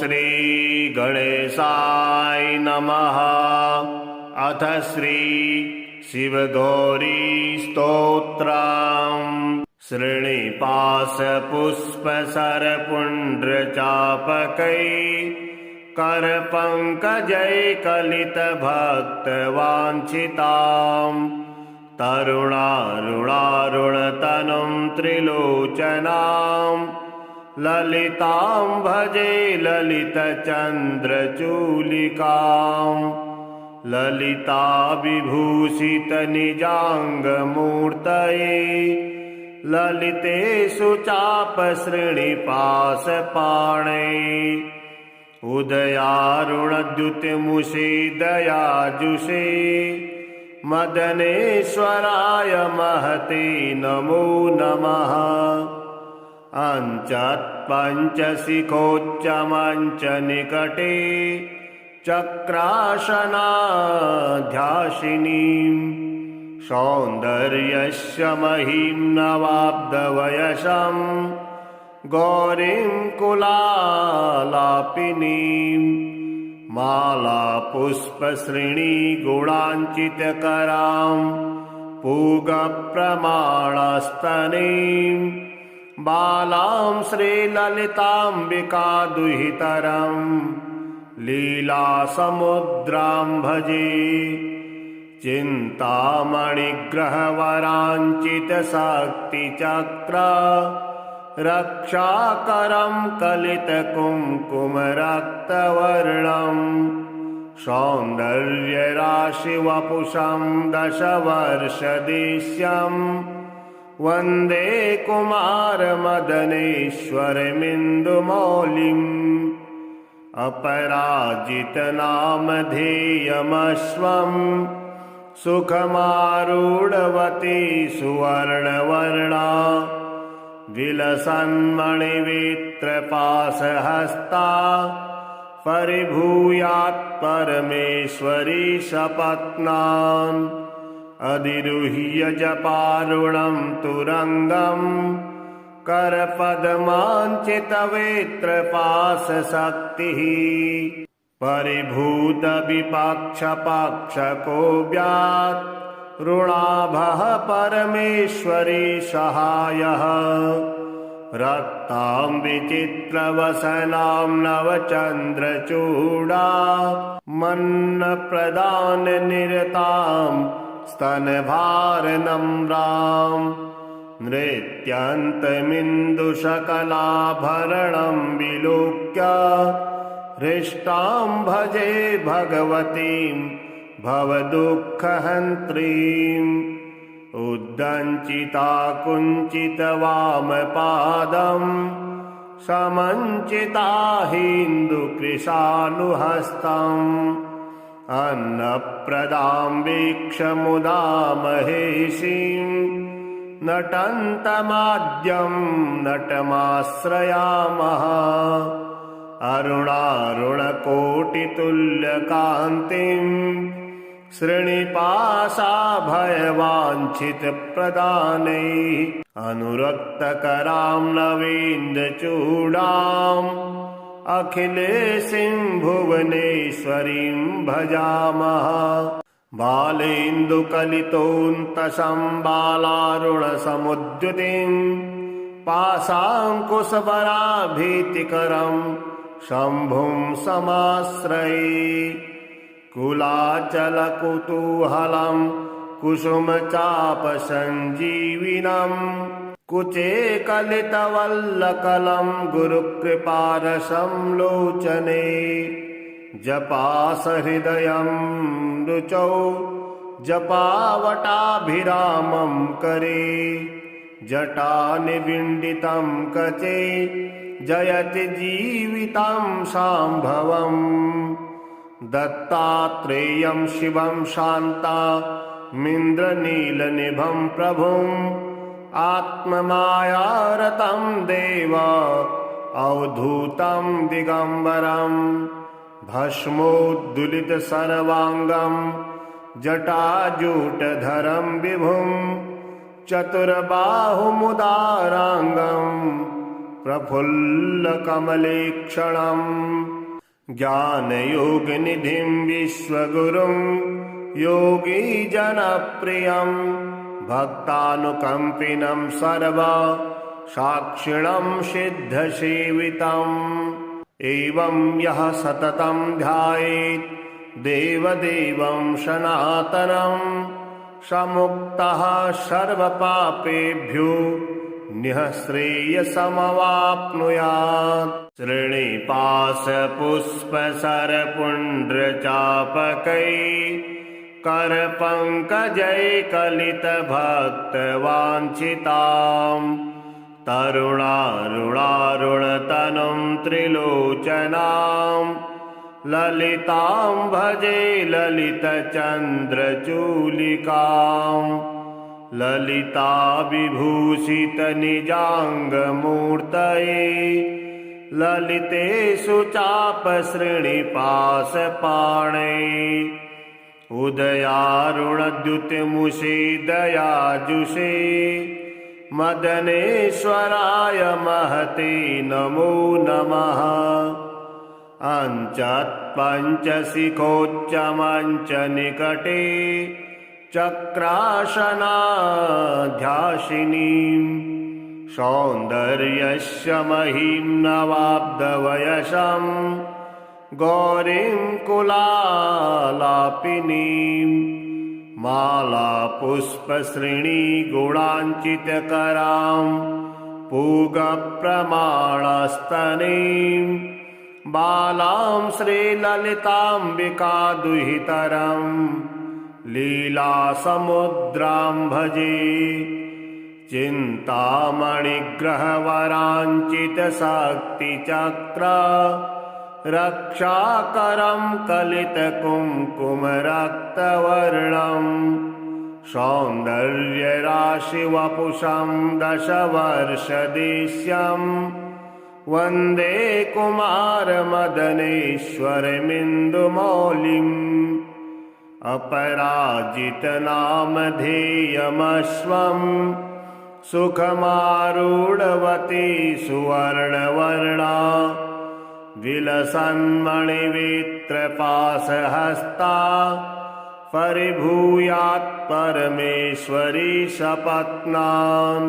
श्री गणेशाय नमः। अथ श्री शिवगौरी स्तोत्रम्। श्रीनिपाशपुष्पसरपुण्ड्रचापकै करपङ्कजैकलितभक्तवाञ्छिताम् तरुणारुणारुणतनुं त्रिलोचनाम् ललितां भजे ललितचन्द्रचूलिकाम् ललिता विभूषितनिजाङ्गमूर्तये ललितेषु चापश्रेणिपाशपाणै उदयारुणद्युतिमुषे दयाजुषे मदनेश्वराय महते नमो नमः। अञ्चत्पञ्चशिखोच्चमञ्चनिकटे चक्रासनाध्यासिनीं सौन्दर्यस्य महीं नवाब्दवयसं गौरीं कुलालापिनीं मालापुष्पश्रेणीगुणाञ्चितकरां पूगप्रमाणस्तनीं बालां श्रीललिताम्बिकादुहितरं लीलासमुद्रां भजे। चिन्तामणिग्रहवराञ्चितशक्तिचक्र रक्षाकरं कलितकुङ्कुमरक्तवर्णं सौन्दर्यराशिवपुषं दशवर्षदेश्यं वन्दे कुमारमदनेश्वरमिन्दुमौलिम्। अपराजितनामधेयमश्वं सुखमारूढवती सुवर्णवर्णा विलसन्मणिवित्रपाशहस्ता परिभूयात् परमेश्वरी सपत्नान् अधिरुह्य जपारुणं तुरङ्गं करपद्माञ्चितवेत्रपाशशक्तिः परिभूतविपक्षपक्षको व्यात् ऋणाभः परमेश्वरी सहायः। रक्तां विचित्रवसनां नवचन्द्रचूडा मन्नप्रदाननिरतां स्तनभारनम्रां नृत्यन्तमिन्दुशकलाभरणं विलोक्य हृष्टां भजे भगवतीं भवदुःखहन्त्रीम्। उद्दञ्चिता कुञ्चितवामपादं समञ्चिता हिन्दुकृशानुहस्तम् अन्नप्रदां वीक्ष्य महेशीं नटन्तमाद्यं नटमाश्रयामः। अरुणारुणकोटितुल्यकान्तिं श्रीनिपाशाभयवाञ्छितप्रदानैः अनुरक्तकरां नवीन्द्रचूडाम् अखिलेशीं भुवनेश्वरीं भजामः। बालेन्दुकलितोऽन्तसं बालारुणसमुद्युतिं पाशाङ्कुशवराभीतिकरं शम्भुं समाश्रये कुलाचलकुतूहलं कुसुमचापसञ्जीविनं कुचे कलितवल्लकलं गुरुकृपारसं लोचने जपासहृदयं रुचौ जपावटाभिरामं करे जटानिविण्डितं कचे जयति जीवितं शाम्भवम्। दत्तात्रेयं शिवं शान्तामिन्द्रनीलनिभं प्रभुम् आत्ममायारतं देव अवधूतं दिगम्बरं भस्मोद्दुलितसर्वाङ्गं प्रफुल्लकमलेक्षणम् ज्ञानयोगनिधिं विश्वगुरुं योगीजनप्रियं भक्तानुकम्पिनं सर्वा साक्षिणं सिद्धसेवितम् एवं यः सततं ध्यायेत् देवदेवं सनातनं समुक्तः सर्वपापेभ्यो निःश्रेयसमवाप्नुयात् श्रीनिवासपुष्पसरपुण्ड्रचापकैः करपङ्कजैकलितभक्तवाञ्छिताम् तरुणारुणारुणतनुं त्रिलोचनां ललितां भजे ललितचन्द्रचूलिकाम् ललिता विभूषितनिजाङ्गमूर्तये ललितेषु चापश्रेणिपाशपाणे उदयारुणद्युतिमुषे दयाजुषे मदनेश्वराय महते नमो नमः अञ्चत्पञ्चशिखोच्चमञ्चनिकटे चक्रासनाध्यासिनीं सौन्दर्यस्य महीं नवाब्धवयसं गौरीं कुलालापिनीं मालापुष्पश्रेणीगुणाञ्चितकरां पूगप्रमाणस्तनीं बालां श्रीललिताम्बिकादुहितरम् लीलासमुद्रां भजे चिन्तामणिग्रहवराञ्चितशक्तिचक्र रक्षाकरं कलितकुङ्कुमरक्तवर्णं सौन्दर्यराशिवपुषं दशवर्षदेश्यं वन्दे कुमारमदनेश्वरमिन्दुमौलिम् अपराजितनामधेयमश्वं सुखमारूढवती सुवर्णवर्णा विलसन्मणिवित्रपाशहस्ता परिभूयात् परमेश्वरी सपत्नाम्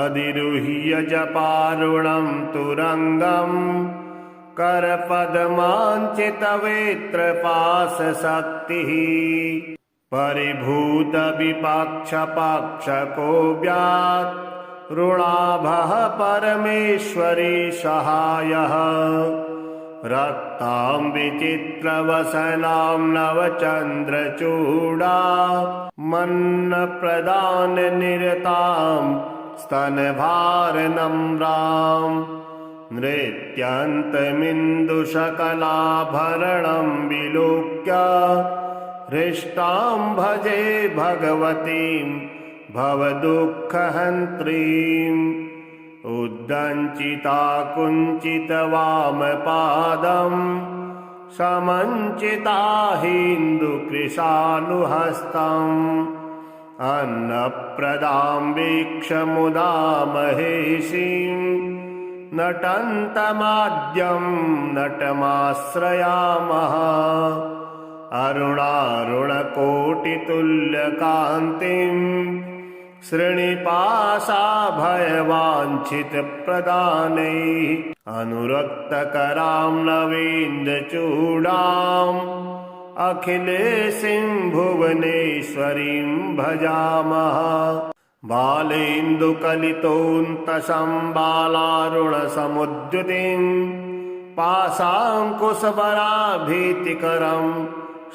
अधिरुह्य जपारुणं तुरङ्गम् करपद्माञ्चितवेत्रपाशशक्तिः परिभूतविपाक्षपाक्षको व्यात् ऋणाभः परमेश्वरी सहायः रक्तां विचित्रवसनां नवचन्द्रचूडा मन्नप्रदाननिरतां स्तनभारनम्राम् नृत्यन्तमिन्दुशकलाभरणं विलोक्य हृष्टां भजे भगवतीं भवदुःखहन्त्रीम् उद्दञ्चिता कुञ्चितवामपादं समञ्चिता हिन्दुकृशानुहस्तम् अन्नप्रदां वीक्ष्य महेशीं नटन्तमाद्यं नटमाश्रयामः अरुणारुणकोटितुल्यकान्तिं श्रीनिवासाभयवाञ्छितप्रदानैः अनुरक्तकरां नवीन्द्रचूडाम् अखिलेशीं भुवनेश्वरीं भजामः बालेन्दुकलितोऽन्तसंबालारुणसमुद्युतिं पाशाङ्कुशवराभीतिकरं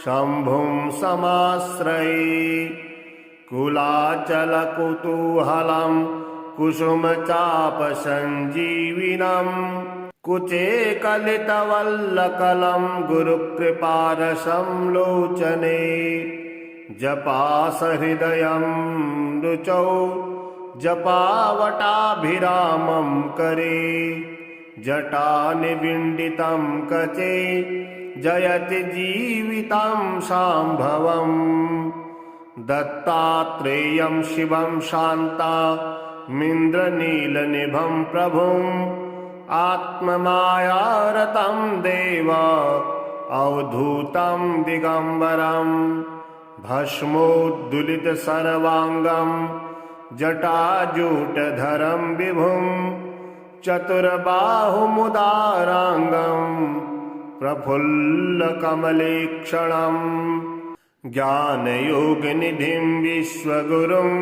शम्भुं समाश्रये कुलाचलकुतूहलं कुसुमचापसञ्जीविनं कुचे कलितवल्लकलं गुरुकृपारसं लोचने जपासहृदयं रुचौ जपावटाभिरामं करे जटानिविण्डितं कचे जयति जीवितं शाम्भवम् दत्तात्रेयं शिवं शान्ता मिन्द्रनीलनिभं प्रभुम् आत्ममायारतं देव अवधूतं दिगम्बरम् भस्मोद्दुलितसर्वाङ्गं जटाजूटधरं विभुम् चतुर्बाहुमुदाराङ्गं प्रफुल्लकमलेक्षणम् ज्ञानयोगनिधिं विश्वगुरुं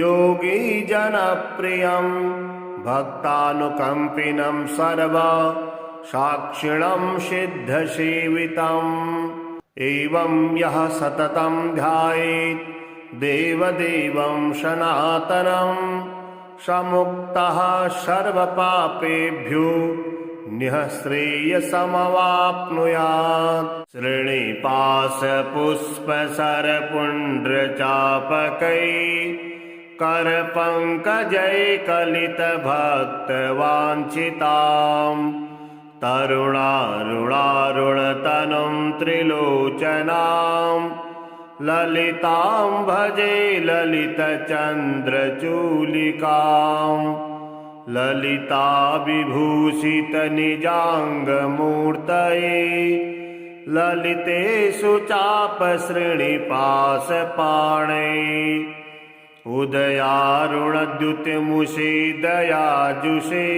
योगीजनप्रियं भक्तानुकम्पिनं सर्वा साक्षिणं सिद्धसेवितम् एवं यः सततं ध्यायेत् देवदेवं सनातनं समुक्तः सर्वपापेभ्यो निःश्रेयसमवाप्नुयात्। श्रीनिवासपुष्पसरपुण्ड्रचापकैः करपङ्कजैकलितभक्तवाञ्छिताम् तरुणारुणारुणतनुं त्रिलोचनां ललितां भजे ललितचन्द्रचूलिकां ललिता विभूषितनिजाङ्गमूर्तये ललितेषु चापश्रेणिपाशपाणै उदयारुणद्युतिमुषे दयाजुषे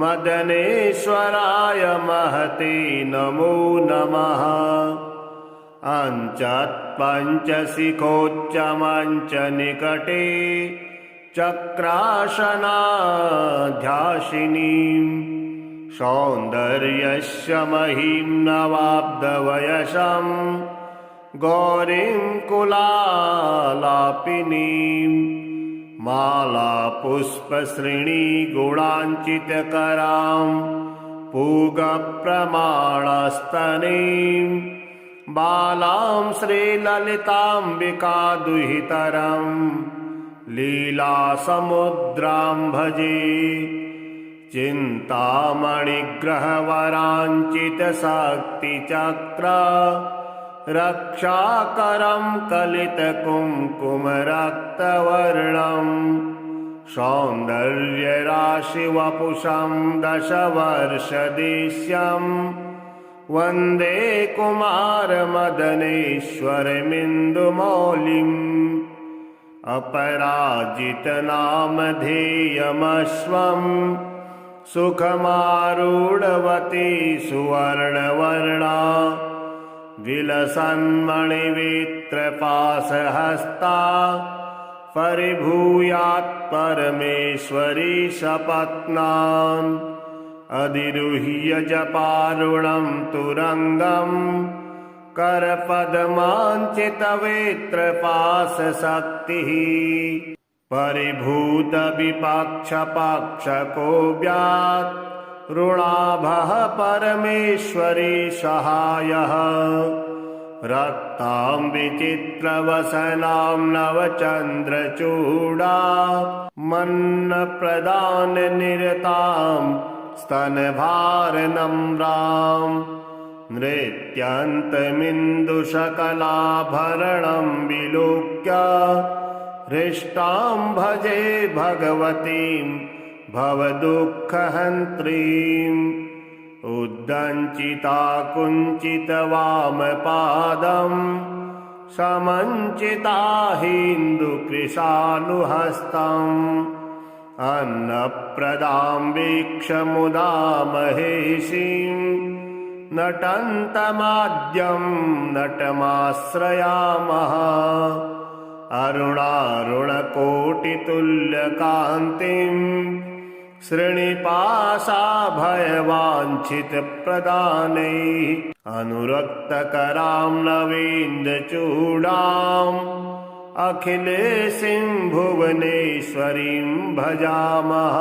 मदनेश्वराय महते नमो नमः। अञ्चत्पञ्चशिखोच्चमञ्चनिकटे चक्रासनाध्यासिनीं सौन्दर्यस्य महीं नवाब्धवयसं गौरीं कुलालापिनीं मालापुष्पश्रेणीगुणाञ्चितकरां पूगप्रमाणस्तनीं बालां श्रीललिताम्बिकादुहितरं लीलासमुद्रां भजे चिन्तामणिग्रहवराञ्चितशक्तिचक्र रक्षाकरं कलितकुङ्कुमरक्तवर्णं सौन्दर्यराशिवपुषं दशवर्षदेश्यं वन्दे कुमारमदनेश्वरमिन्दुमौलिम् अपराजितनामधेयमश्वं सुखमारूढवती सुवर्णवर्णा विलसन्मणिवित्रपाशहस्ता परिभूयात् परमेश्वरी सपत्नान् अधिरुह्य जपारुणं तुरङ्गं करपद्माञ्चितवेत्रपाशशक्तिः परिभूतविपक्षपाक्षको व्यात् ऋणाभः परमेश्वरी सहायः रक्तां विचित्रवसनां नवचन्द्रचूडा मन्नप्रदाननिरतां स्तनभारनम्रां नृत्यन्तमिन्दुशकलाभरणं विलोक्य हृष्टां भजे भगवतीं भवदुःखहन्त्रीम् उद्दञ्चिता कुञ्चितवामपादं समञ्चिता हिन्दुकृशानुहस्तम् अन्नप्रदां वीक्ष्य महेशीं नटन्तमाद्यं नटमाश्रयामः अरुणारुणकोटितुल्यकान्तिं श्रीनिवासाभयवाञ्छितप्रदानैः अनुरक्तकरां नवीन्द्रचूडाम् अखिलेशीं भुवनेश्वरीं भजामः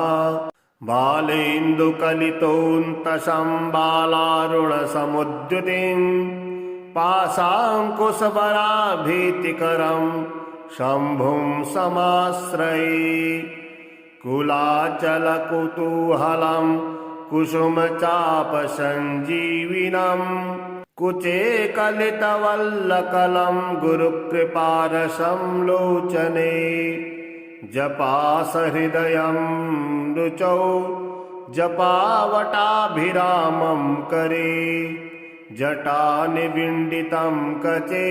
बालेन्दुकलितोऽन्तसं बालारुणसमुद्युतिं पाशाङ्कुशवराभीतिकरं शम्भुं समाश्रये कुलाचलकुतूहलं कुसुमचापसञ्जीविनं कुचे कलितवल्लकलं गुरुकृपारसं लोचने जपासहृदयं रुचौ जपावटाभिरामं करे जटानिविण्डितं कचे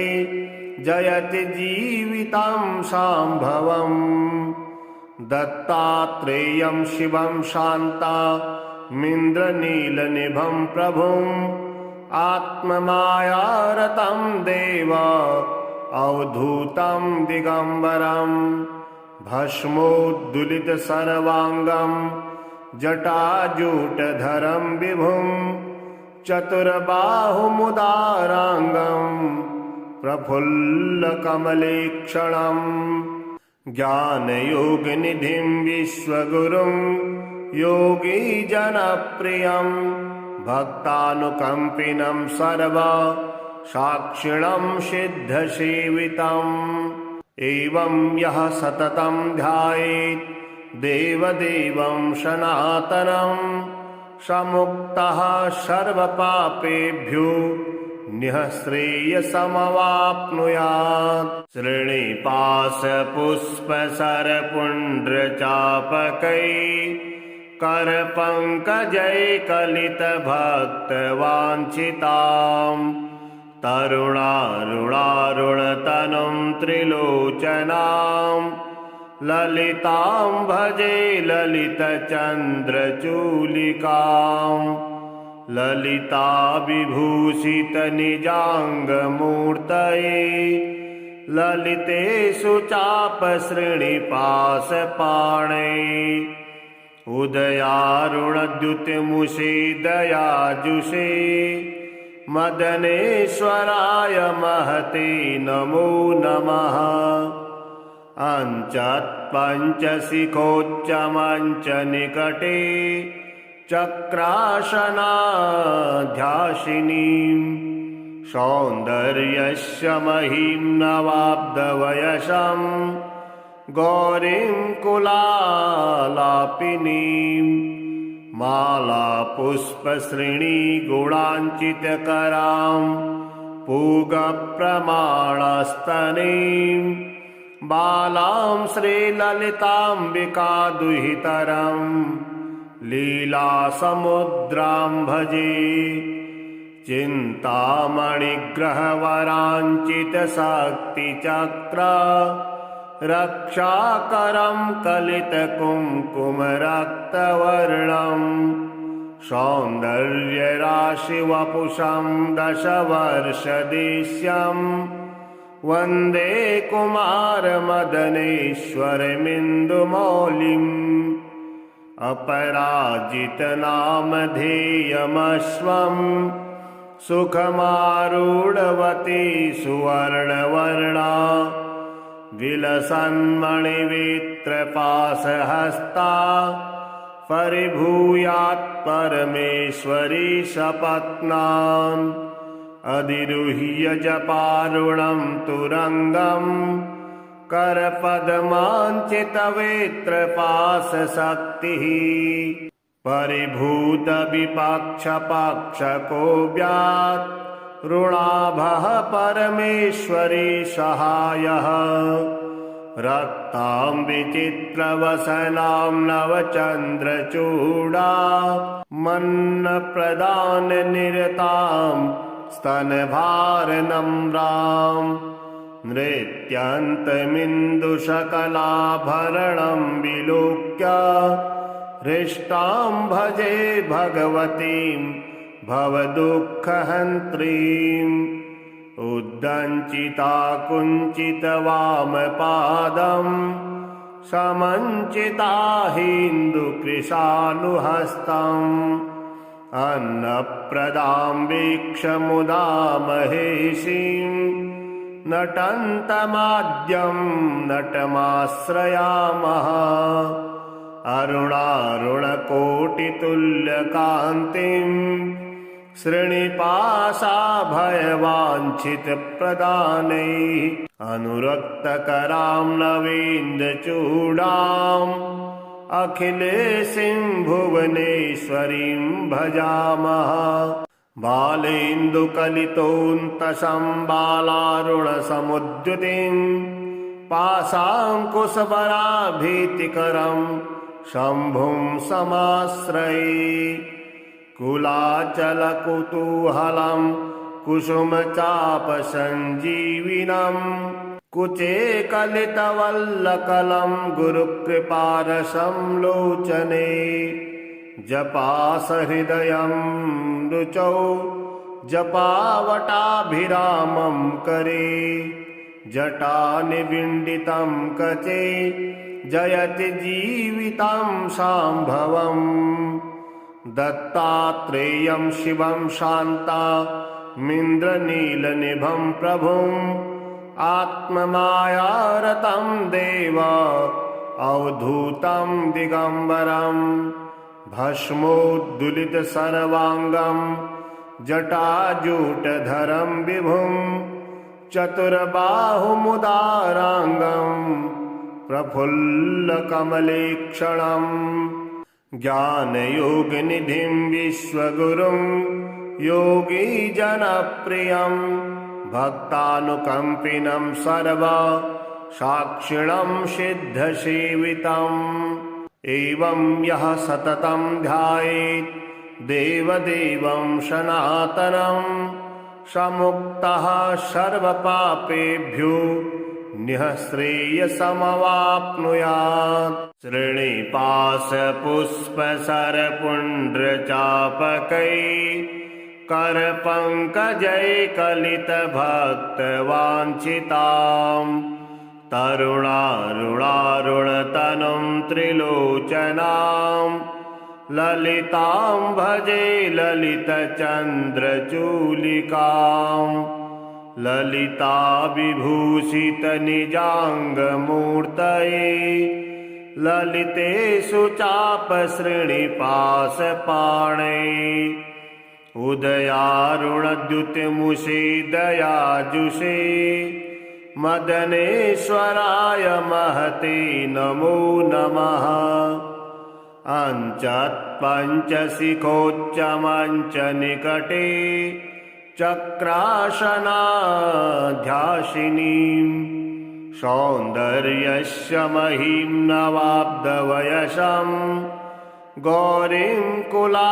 जयति जीवितं शाम्भवम् दत्तात्रेयं शिवं शान्तामिन्द्रनीलनिभं प्रभुम् आत्ममायारतं देव अवधूतं दिगम्बरम् भस्मोद्दुलितसर्वाङ्गं जटाजूटधरं विभुं चतुर्बाहुमुदाराङ्गं प्रफुल्लकमलेक्षणं ज्ञानयोगनिधिं विश्वगुरुं योगीजनप्रियं भक्तानुकम्पिनं सर्वसाक्षिणं सिद्धसेवितम् एवं यः सततं ध्यायेत् देवदेवं सनातनं समुक्तः सर्वपापेभ्यो निःश्रेयसमवाप्नुयात्। श्रीनिवासपुष्पसरपुण्ड्रचापकैः करपङ्कजैकलितभक्तवाञ्छिताम् तरुणारुणारुणतनुं त्रिलोचनां ललितां भजे ललितचन्द्रचूलिकाम् ललिता विभूषितनिजाङ्गमूर्तये ललितेषु चापश्रेणिपाशपाणै उदयारुणद्युतिमुषे दयाजुषे मदनेश्वराय महते नमो नमः। अञ्चत्पञ्चशिखोच्चमञ्चनिकटे चक्रासनाध्यासिनीं सौन्दर्यस्य महीं नवाब्दवयसं गौरीं कुलालापिनीं मालापुष्पश्रेणीगुणाञ्चितकरां पूगप्रमाणस्तनीं बालां श्रीललिताम्बिकादुहितरं लीलासमुद्रां भजे चिन्तामणिग्रहवराञ्चितशक्तिचक्र रक्षाकरं कलितकुङ्कुमरक्तवर्णं सौन्दर्यराशिवपुषं दशवर्षदेश्यं वन्दे कुमारमदनेश्वरमिन्दुमौलिम् अपराजितनामधेयमश्वं सुखमारूढवती सुवर्णवर्णा विलसन्मणिवित्रपाशहस्ता परिभूयात् परमेश्वरी सपत्नान् अधिरुह्य जपारुणं तुरङ्गं करपद्माञ्चितवेत्रपाशशक्तिः परिभूतविपक्षपाक्षको व्यात् ऋणाभः परमेश्वरी सहायः रक्तां विचित्रवसनां नवचन्द्रचूडा मन्नप्रदाननिरतां स्तनभारनम्रां नृत्यन्तमिन्दुशकलाभरणं विलोक्य हृष्टां भजे भगवतीं भवदुःखहन्त्रीम् उद्दञ्चिता कुञ्चितवामपादं समञ्चिता हिन्दुकृशानुहस्तम् अन्नप्रदां वीक्ष्य महेशीं नटन्तमाद्यं नटमाश्रयामः अरुणारुणकोटितुल्यकान्तिं श्रीनिवासाभयवाञ्छितप्रदानैः अनुरक्तकरां नवीन्द्रचूडाम् अखिलेशीं भुवनेश्वरीं भजामः बालेन्दुकलितोऽन्तसं बालारुणसमुद्युतिं पाशाङ्कुशबराभीतिकरं शम्भुं समाश्रये कुलाचलकुतूहलं कुसुमचापसञ्जीविनं कुचे कलितवल्लकलं गुरुकृपारसं लोचने जपासहृदयं रुचौ जपावटाभिरामं करे जटानिविण्डितं कचे जयति जीवितं शाम्भवम् दत्तात्रेयं शिवं शान्तामिन्द्रनीलनिभं प्रभुम् आत्ममायारतं देव अवधूतं दिगम्बरं भस्मोद्दुलितसर्वाङ्गं जटाजूटधरं विभुं चतुर्बाहुमुदाराङ्गं प्रफुल्लकमलेक्षणं ज्ञानयोगनिधिं विश्वगुरुं योगीजनप्रियं भक्तानुकम्पिनं सर्वा साक्षिणं सिद्धसेवितम् एवं यः सततं ध्यायेत् देवदेवं सनातनं समुक्तः सर्वपापेभ्यो निःश्रेयसमवाप्नुयात् श्रीनिपाशपुष्पसरपुण्ड्रचापकै करपङ्कजैकलितभक्तवाञ्छितां तरुणारुणारुणतनुं त्रिलोचनां ललितां भजे ललितचन्द्रचूलिकां ललिता विभूषितनिजाङ्गमूर्तये ललितेषु चापश्रेणिपाशपाणे उदयारुणद्युतिमुषे दयाजुषे मदनेश्वराय महते नमो नमः अञ्चत्पञ्चशिखोच्चमञ्चनिकटे चक्रासनाध्यासिनीं सौन्दर्यस्य महीं नवाब्धवयसं गौरीं कुलालापिनीं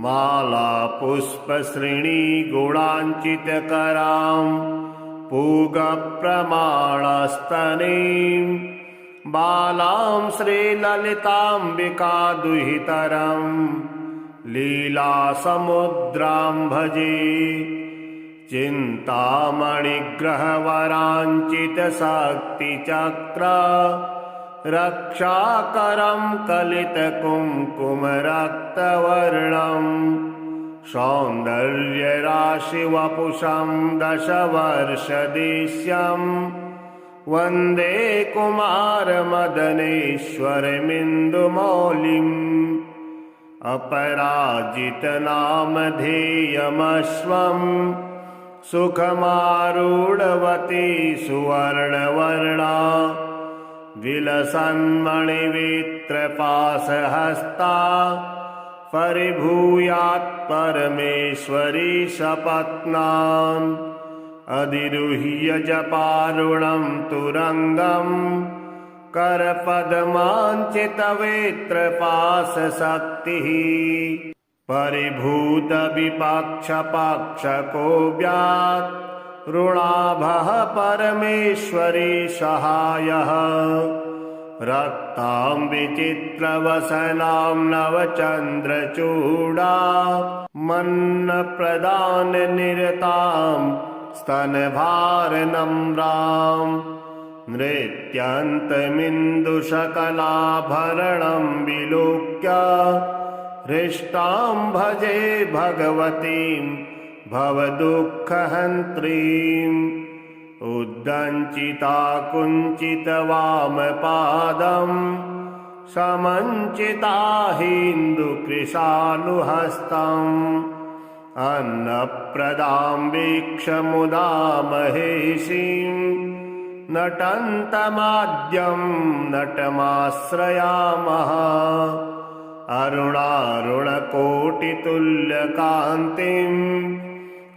मालापुष्पश्रेणीगुणाञ्चितकरां पूगप्रमाणस्तनीं बालां श्रीललिताम्बिकादुहितरं लीलासमुद्रां भजे चिन्तामणिग्रहवराञ्चितशक्तिचक्र रक्षाकरं कलितकुङ्कुमरक्तवर्णं सौन्दर्यराशिवपुषं दशवर्षदेश्यं वन्दे कुमारमदनेश्वरमिन्दुमौलिम् अपराजितनामधेयमश्वं सुखमारूढवती सुवर्णवर्णा विलसन्मणिवित्रपाशहस्ता परिभूयात् परमेश्वरी सपत्नाम् अधिरुह्य जपारुणं तुरङ्गं करपद्माञ्चितवेत्रपाशशक्तिः परिभूतविपक्षपाक्षको व्यात् ऋणाभः परमेश्वरी सहायः रक्तां विचित्रवसनां नवचन्द्रचूडा मन्नप्रदाननिरतां स्तनभारनम्रां नृत्यन्तमिन्दुशकलाभरणं विलोक्य हृष्टां भजे भगवतीं भवदुःखहन्त्रीम् उद्दञ्चिता कुञ्चितवामपादं समञ्चिता हिन्दुकृशानुहस्तम् अन्नप्रदां वीक्षमुदा महेशीं नटन्तमाद्यं नटमाश्रयामः अरुणारुणकोटितुल्यकान्तिं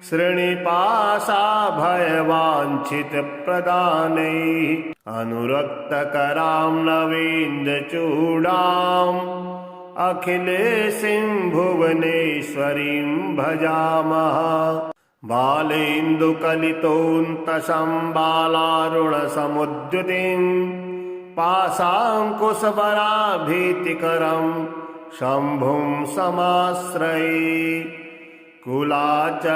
श्रीनिपाशाभयवाञ्छितप्रदानैः अनुरक्तकरां नवीन्द्रचूडाम् अखिलेशीं भुवनेश्वरीं भजामः बालेन्दुकलितोऽन्तसंबालारुणसमुद्युतिं पाशाङ्कुशबराभीतिकरं शम्भुं समाश्रये कुलाचलकुतूहलं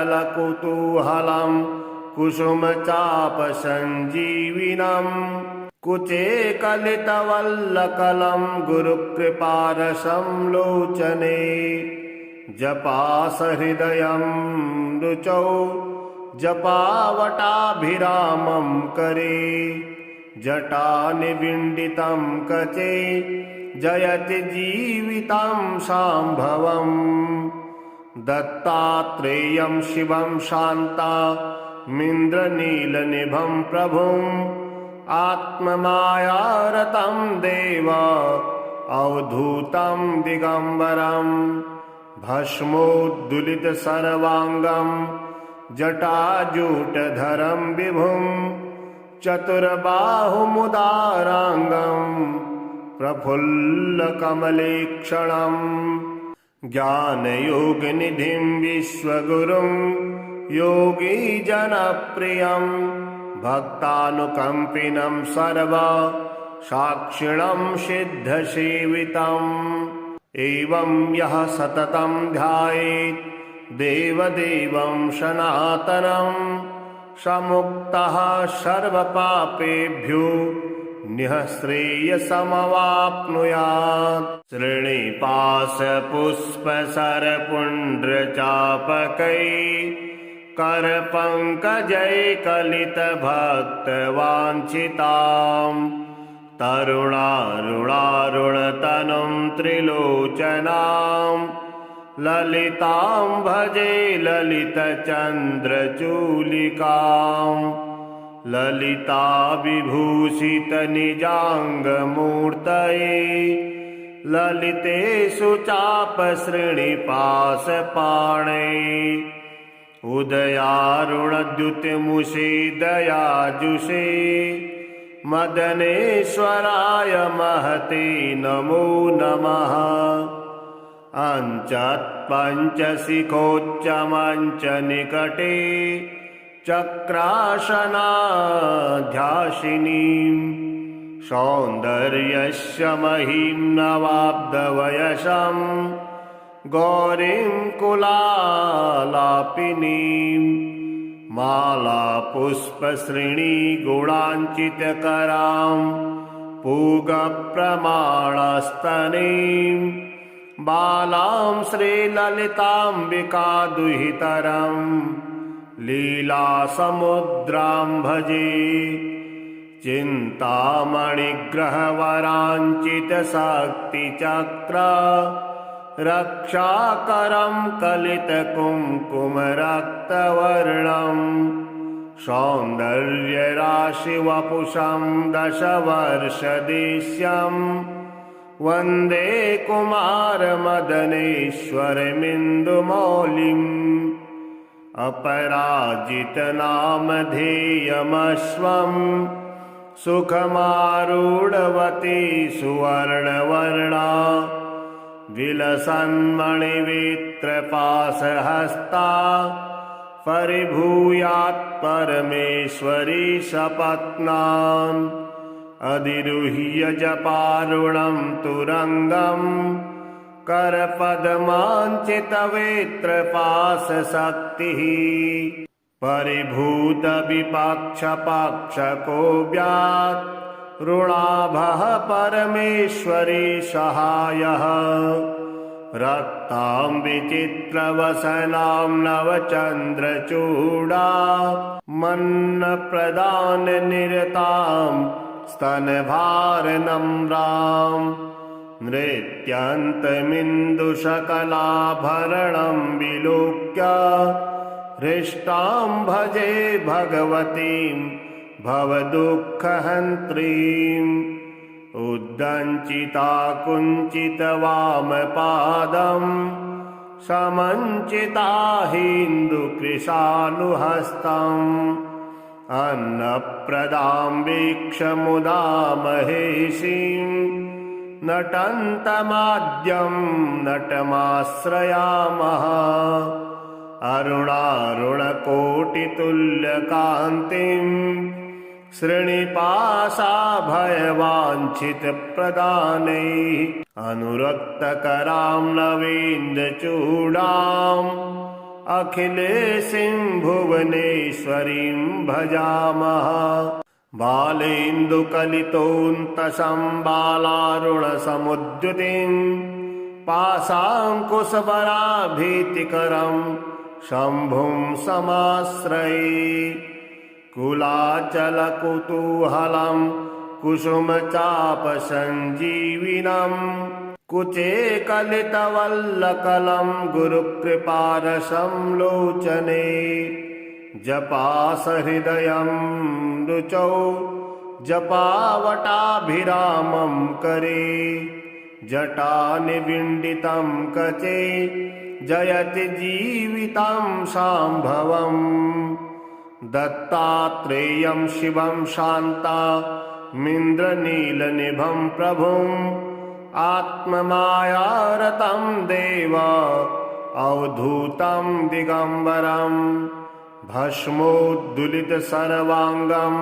कुसुमचापसञ्जीविनं कुचे कलितवल्लकलं गुरुकृपारसं लोचने जपासहृदयं रुचौ जपावटाभिरामं करे जटानिविण्डितं कचे जयति जीवितं शाम्भवम् दत्तात्रेयं शिवं शान्तामिन्द्रनीलनिभं प्रभुम् आत्ममायारतं देव अवधूतं दिगम्बरं भस्मोद्दुलितसर्वाङ्गं जटाजूटधरं विभुं चतुर्बाहुमुदाराङ्गं प्रफुल्लकमलेक्षणम् ज्ञानयोगनिधिं विश्वगुरुं योगीजनप्रियं भक्तानुकम्पिनं सर्वसाक्षिणं सिद्धसेवितम् एवं यः सततं ध्यायेत् देवदेवं सनातनं समुक्तः सर्वपापेभ्यो निःश्रेयसमवाप्नुयात् श्रीनिपाशपुष्पसरपुण्ड्रचापकैः करपङ्कजैकलितभक्तवाञ्छितां तरुणारुणारुणतनुं त्रिलोचनां ललितां भजे ललितचन्द्रचूलिकाम् ललिता विभूषितनिजाङ्गमूर्तये ललितेषु चापश्रेणिपाशपाणे उदयारुणद्युतिमुषे दयाजुषे मदनेश्वराय महते नमो नमः अञ्चत्पञ्चशिखोच्चमञ्चनिकटे चक्रासनाध्यासिनीं सौन्दर्यस्य महीं नवाब्दवयसं गौरीं कुलालापिनीं मालापुष्पश्रेणीगुणाञ्चितकरां पूगप्रमाणस्तनीं बालां श्रीललिताम्बिकादुहितरं लीलासमुद्रां भजे चिन्तामणिग्रहवराञ्चितशक्तिचक्र रक्षाकरं कलितकुङ्कुमरक्तवर्णं सौन्दर्यराशिवपुषं दशवर्षदेश्यं वन्दे कुमारमदनेश्वरमिन्दुमौलिम् अपराजितनामधेयमश्वं सुखमारूढवती सुवर्णवर्णा विलसन्मणिवित्रपाशहस्ता परिभूयात् परमेश्वरी सपत्नान् अधिरुह्य जपारुणं तुरङ्गं करपद्माञ्चितवेत्रपाशशक्तिः परिभूतविपक्षपाक्षको व्यात् ऋणाभः परमेश्वरी सहायः रक्तां विचित्रवसनां नवचन्द्रचूडा मन्नप्रदाननिरतां स्तनभारनम्रां नृत्यन्तमिन्दुशकलाभरणं विलोक्य हृष्टां भजे भगवतीं भवदुःखहन्त्रीम् उद्दञ्चिता कुञ्चितवामपादं समञ्चिता हिन्दुकृशानुहस्तम् अन्नप्रदां वीक्ष्य महेशीं नटन्तमाद्यं नटमाश्रयामः अरुणारुणकोटितुल्यकान्तिं श्रीनिपाशाभयवाञ्छितप्रदानैः अनुरक्तकरां नवीन्द्रचूडाम् अखिलेशीं भुवनेश्वरीं भजामः बालेन्दुकलितोऽन्तसंबालारुणसमुद्युतिं पाशाङ्कुशबराभीतिकरं शम्भुं समाश्रये कुलाचलकुतूहलं कुसुमचापसञ्जीविनम् कुचे कलितवल्लकलं गुरुकृपारसं लोचने जपासहृदयं रुचौ जपावटाभिरामं करे जटानिबिण्डितं कचे जयति जीवितं शाम्भवम् दत्तात्रेयं शिवं शान्तामिन्द्रनीलनिभं प्रभुम् आत्ममायारतं देव अवधूतं दिगम्बरं भस्मोद्दुलितसर्वाङ्गं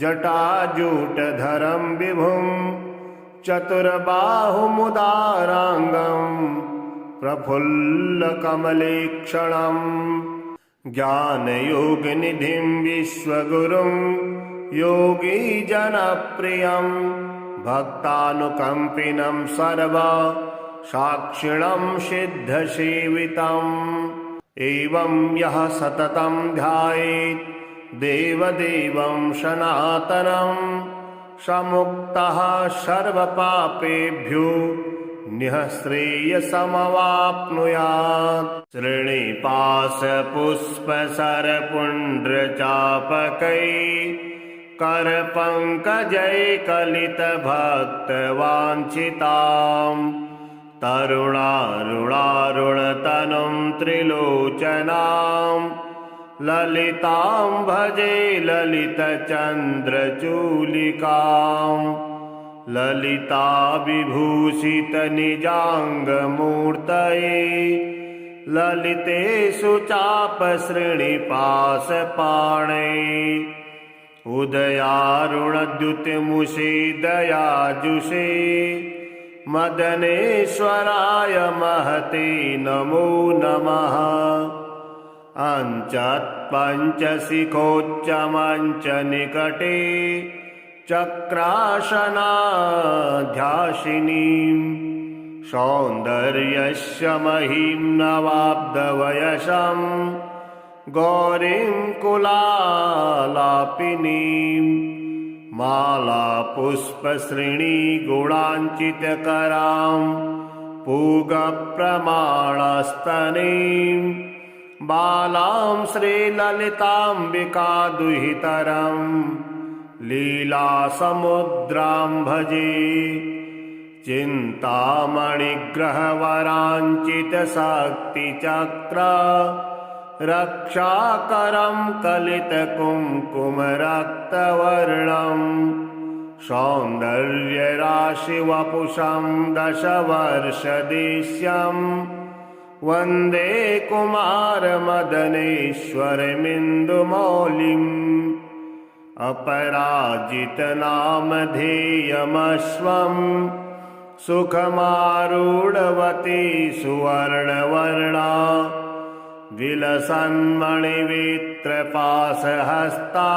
जटाजूटधरं विभुं चतुर्बाहुमुदाराङ्गं प्रफुल्लकमलेक्षणं ज्ञानयोगनिधिं विश्वगुरुं योगीजनप्रियं भक्तानुकम्पिनं सर्वा साक्षिणं सिद्धसेवितम् एवं यः सततं ध्यायेत् देवदेवं सनातनं समुक्तः सर्वपापेभ्यो निःश्रेयसमवाप्नुयात् श्रीनिवासपुष्पसरपुण्ड्रचापकैः करपङ्कजैकलितभक्तवाञ्छिताम् तरुणारुणारुणतनुं त्रिलोचनां ललितां भजे ललितचन्द्रचूलिकाम् ललिता विभूषितनिजाङ्गमूर्तये ललितेषु चापश्रेणिपाशपाणै उदयारुणद्युतिमुषे दयाजुषे मदनेश्वराय महते नमो नमः अञ्चत्पञ्चशिखोच्चमञ्चनिकटे चक्रासनाध्यासिनीं सौन्दर्यस्य महीं नवाब्दवयसं गौरीं कुलालापिनीं मालापुष्पश्रेणीगुणाञ्चितकरां पूगप्रमाणस्तनीं बालां श्रीललिताम्बिकादुहितरं लीलासमुद्रां भजे चिन्तामणिग्रहवराञ्चितशक्तिचक्र रक्षाकरं कलितकुङ्कुमरक्तवर्णं सौन्दर्यराशिवपुषं दशवर्षदेश्यं वन्दे कुमारमदनेश्वरमिन्दुमौलिम् अपराजितनामधेयमश्वं सुखमारूढवती सुवर्णवर्णा विलसन्मणिवित्रपाशहस्ता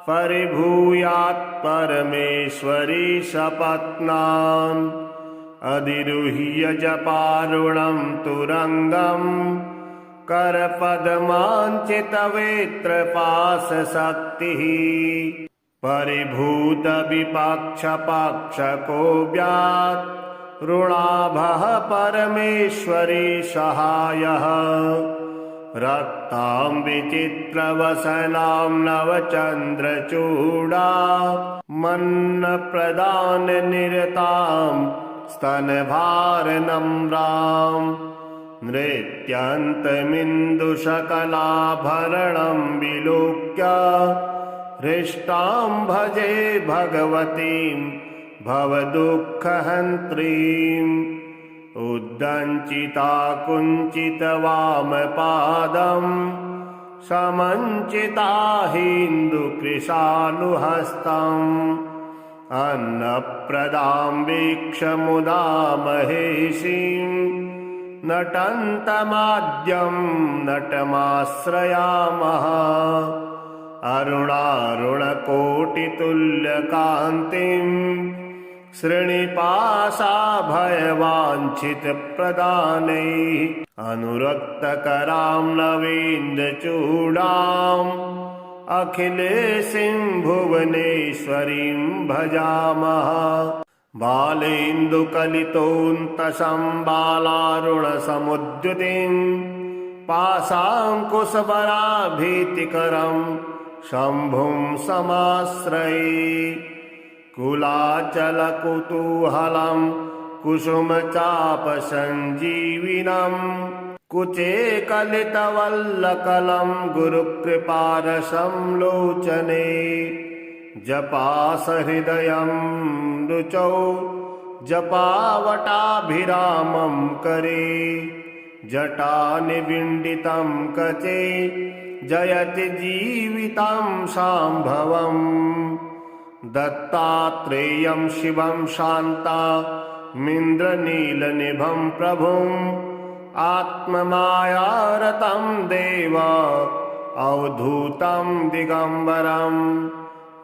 परिभूयात् परमेश्वरी सपत्नान् अधिरुह्य जपारुणं तुरङ्गं करपद्माञ्चितवेत्रपाशशक्तिः परिभूतविपक्षपाक्षको व्यात् ऋणाभः परमेश्वरी सहायः रक्तां विचित्रवसनां नवचन्द्रचूडा मन्नप्रदाननिरतां स्तनभारनम्रां नृत्यन्तमिन्दुशकलाभरणं विलोक्य हृष्टां भजे भगवतीं भवदुःखहन्त्रीम् उद्दञ्चिता कुञ्चितवामपादम् समञ्चिता हिन्दुकृशानुहस्तम् अन्नप्रदां वीक्ष्य मुदा महेशीं नटन्तमाद्यं नटमाश्रयामः अरुणारुणकोटितुल्यकान्तिं श्रीनिपाशाभयवाञ्छितप्रदानैः अनुरक्तकरां नवीन्द्रचूडाम् अखिलेशीं भुवनेश्वरीं भजामः बालेन्दुकलितोऽन्तसं बालारुणसमुद्युतिं पाशाङ्कुशबराभीतिकरं शम्भुं समाश्रये कुलाचलकुतूहलं कुसुमचापसञ्जीविनं कुचे कलितवल्लकलं गुरुकृपारसं लोचने जपासहृदयं रुचौ जपावटाभिरामं करे जटानिविण्डितं कचे जयति जीवितं शाम्भवम् दत्तात्रेयं शिवं शान्तामिन्द्रनीलनिभं प्रभुम् आत्ममायारतं देव अवधूतं दिगम्बरं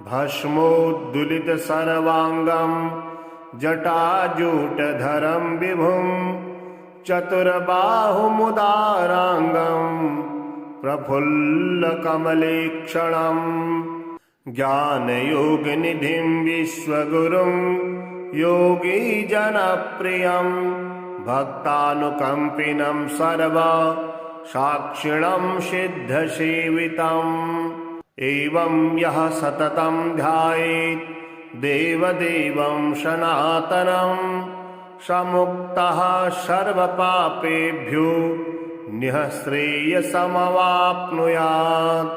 भस्मोद्दुलितसर्वाङ्गं जटाजूटधरं विभुं चतुर्बाहुमुदाराङ्गं प्रफुल्लकमलेक्षणं ज्ञानयोगनिधिं विश्वगुरुं योगीजनप्रियं भक्तानुकम्पिनं सर्वा साक्षिणं सिद्धसेवितम् एवं यः सततं ध्यायेत् देवदेवं सनातनं समुक्तः सर्वपापेभ्यो निःश्रेयसमवाप्नुयात्।